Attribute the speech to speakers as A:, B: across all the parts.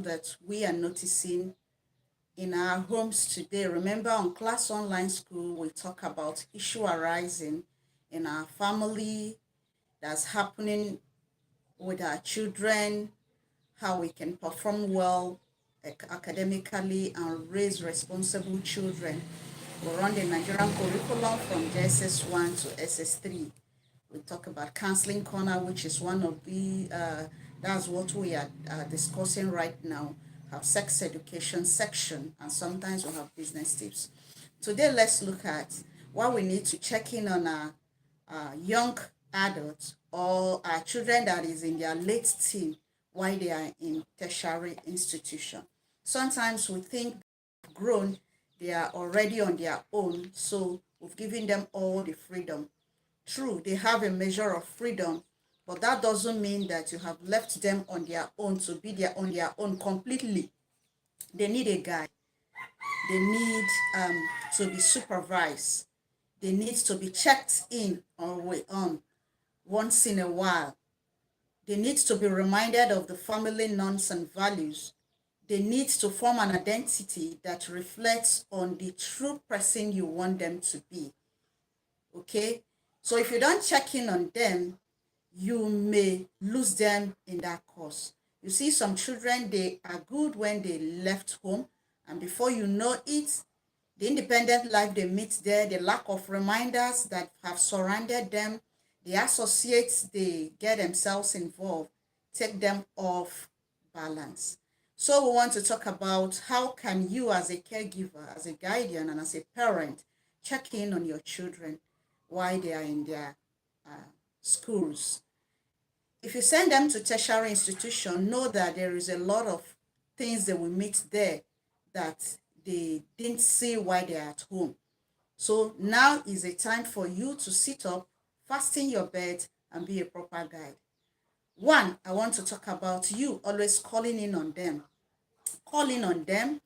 A: that we are noticing in our homes today. Remember, on Class Online School, we talk about issue arising in our family that's happening with our children, how we can perform well academically and raise responsible children. We run the Nigerian curriculum from JSS 1 to SS3. We talk about counseling corner, which is one of that's what we are discussing right now. Have sex education section, and sometimes we have business tips. Today, let's look at what we need to check in on our young adults or our children that is in their late teen while they are in tertiary institution. Sometimes we think grown, they are already on their own, so we've given them all the freedom. True, they have a measure of freedom, but that doesn't mean that you have left them on their own to be on their own completely. They need a guide. They need to be supervised. They need to be checked in on once in a while. They need to be reminded of the family norms and values. They need to form an identity that reflects on the true person you want them to be. Okay? So if you don't check in on them, you may lose them in that course. You see, some children, they are good when they left home, and before you know it, the independent life they meet there, the lack of reminders that have surrounded them, the associates they get themselves involved, take them off balance. So we want to talk about how can you as a caregiver, as a guardian, and as a parent, check in on your children while they are in their schools. If you send them to tertiary institution, know that there is a lot of things that we meet there that they didn't see while they're at home. So now is a time for you to sit up, fasten your bed, and be a proper guide. One, I want to talk about you always calling in on them. Call in on them,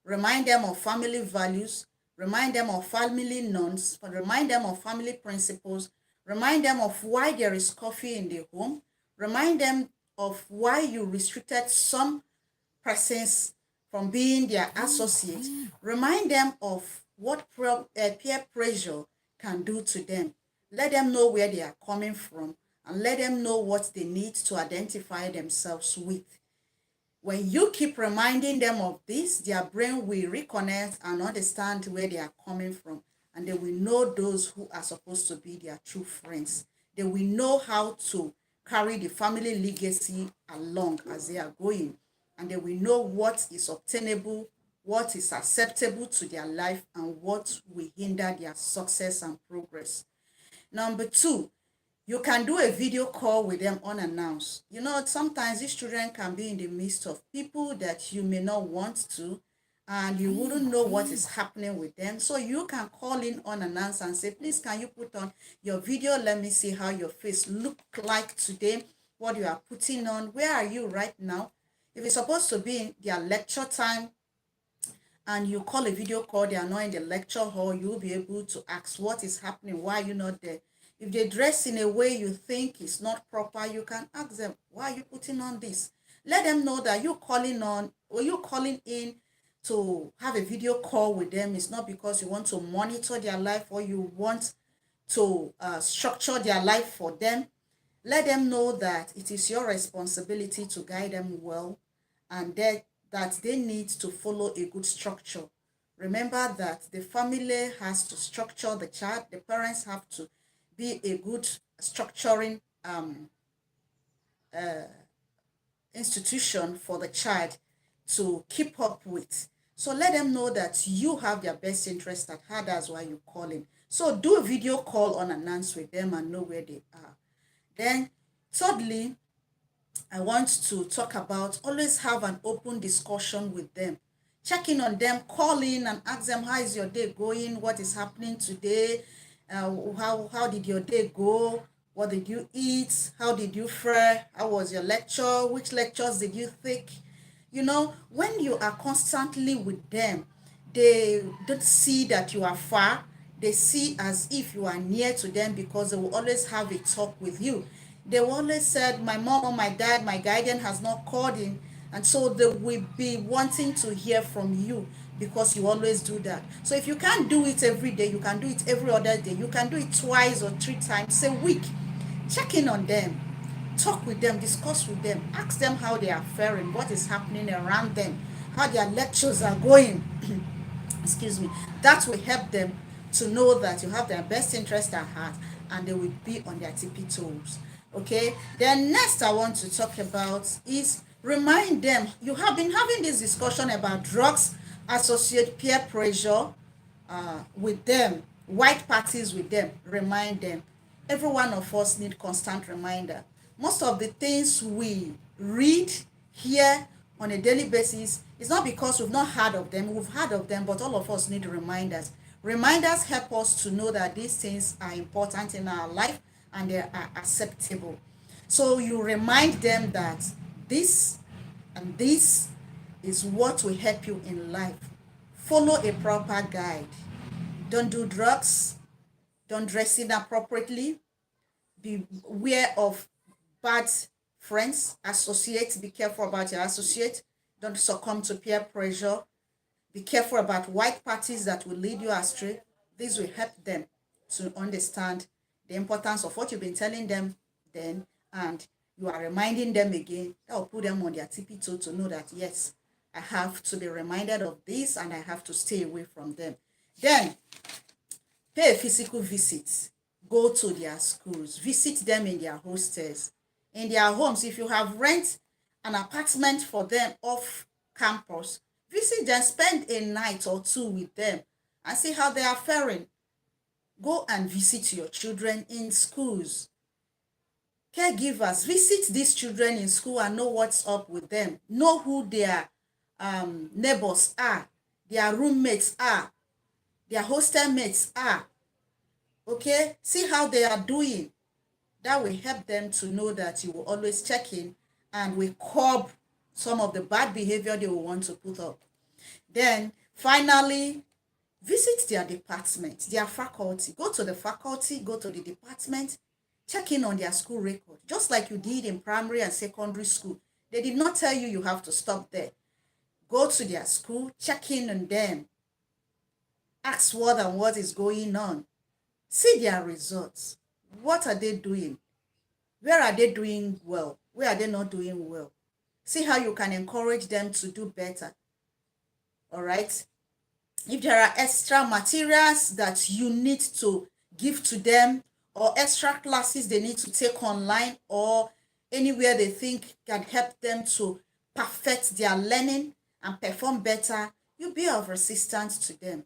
A: remind them of family values, remind them of family norms, remind them of family principles, remind them of why there is coffee in the home, remind them of why you restricted some persons from being their associate. Remind them of what peer pressure can do to them. Let them know where they are coming from and let them know what they need to identify themselves with. When you keep reminding them of this, their brain will reconnect and understand where they are coming from, and they will know those who are supposed to be their true friends. They will know how to carry the family legacy along as they are going, and they will know what is obtainable, what is acceptable to their life, and what will hinder their success and progress. Number two, you can do a video call with them unannounced. You know, sometimes these children can be in the midst of people that you may not want to, and you wouldn't know what is happening with them. So you can call in unannounced and say, please, can you put on your video? Let me see how your face look like today, what you are putting on. Where are you right now? If it's supposed to be in their lecture time, and you call a video call, they are not in the lecture hall, you'll be able to ask what is happening, why are you not there? If they dress in a way you think is not proper, you can ask them, why are you putting on this? Let them know that you calling on or you calling in to have a video call with them is not because you want to monitor their life or you want to structure their life for them. Let them know that it is your responsibility to guide them well, and that they need to follow a good structure. Remember that the family has to structure the child. The parents have to be a good structuring institution for the child to keep up with. So let them know that you have their best interest at heart. That's why you're calling. So do a video call unannounced with them and know where they are. Then thirdly, I want to talk about always have an open discussion with them. Check in on them, call in and ask them, how is your day going? What is happening today? How did your day go? What did you eat? How did you fare? How was your lecture? Which lectures did you take? You know, when you are constantly with them, they don't see that you are far. They see as if you are near to them because they will always have a talk with you. They will always said, my mom or my dad, my guardian has not called in And so they will be wanting to hear from you because you always do that. So if you can't do it every day, you can do it every other day. You can do it twice or 3 times a week. Check in on them. Talk with them, discuss with them, ask them how they are faring, what is happening around them, how their lectures are going. Excuse me. That will help them to know that you have their best interest at heart and they will be on their tippy toes. Okay, then next I want to talk about is remind them. You have been having this discussion about drugs associate peer pressure with them, white parties with them. Remind them. Every one of us need constant reminder. Most of the things we read, hear on a daily basis is not because we've not heard of them. We've heard of them, but all of us need reminders. Reminders help us to know that these things are important in our life and they are acceptable. So you remind them that this and this is what will help you in life. Follow a proper guide. Don't do drugs. Don't dress inappropriately. Beware of bad friends, associates. Be careful about your associate. Don't succumb to peer pressure. Be careful about white parties that will lead you astray. This will help them to understand the importance of what you've been telling them then, and you are reminding them again. That will put them on their tippy toe to know that, yes, I have to be reminded of this and I have to stay away from them. Then, pay a physical visit. Go to their schools. Visit them in their hostels, in their homes. If you have rent an apartment for them off campus, visit them, spend a night or two with them and see how they are faring. Go and visit your children in schools. Caregivers, visit these children in school and know what's up with them. Know who their neighbors are, their roommates are, their hostel mates are. Okay, see how they are doing. That will help them to know that you will always check in and will curb some of the bad behavior they will want to put up. Then finally, visit their department, their faculty. Go to the faculty, go to the department, check in on their school record, just like you did in primary and secondary school. They did not tell you you have to stop there. Go to their school, check in on them, ask what and what is going on. See their results. What are they doing? Where are they doing well? Where are they not doing well? See how you can encourage them to do better. All right. If there are extra materials that you need to give to them, or extra classes they need to take online or anywhere they think can help them to perfect their learning and perform better, you be of assistance to them.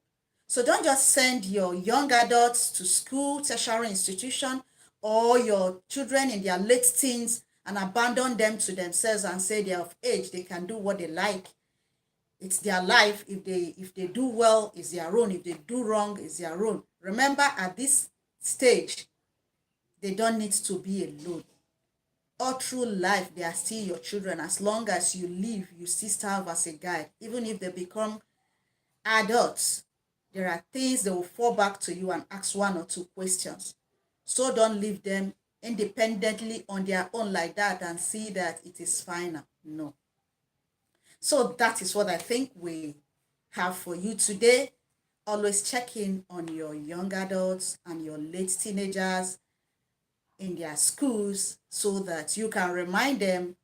A: So don't just send your young adults to school, tertiary institution, or your children in their late teens and abandon them to themselves and say they're of age, they can do what they like. It's their life. If they do well, it's their own. If they do wrong, it's their own. Remember, at this stage, they don't need to be alone. All through life, they are still your children. As long as you live, you still serve as a guide. Even if they become adults, there are things they will fall back to you and ask one or two questions. So don't leave them independently on their own like that and see that it is final. No. So that is what I think we have for you today. Always check in on your young adults and your late teenagers in their schools so that you can remind them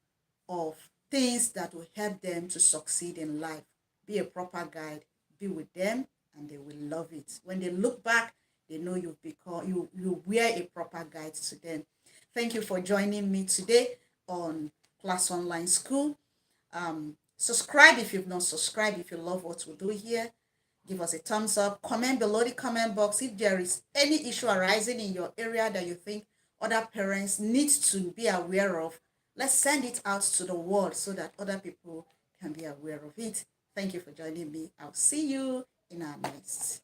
A: of things that will help them to succeed in life. Be a proper guide. Be with them and they will love it. When they look back, they know you've become you were a proper guide to them. Thank you for joining me today on Class Online School. Subscribe if you've not subscribed. If you love what we do here, give us a thumbs up. Comment below the comment box if there is any issue arising in your area that you think other parents need to be aware of. Let's send it out to the world so that other people can be aware of it. Thank you for joining me. I'll see you in our next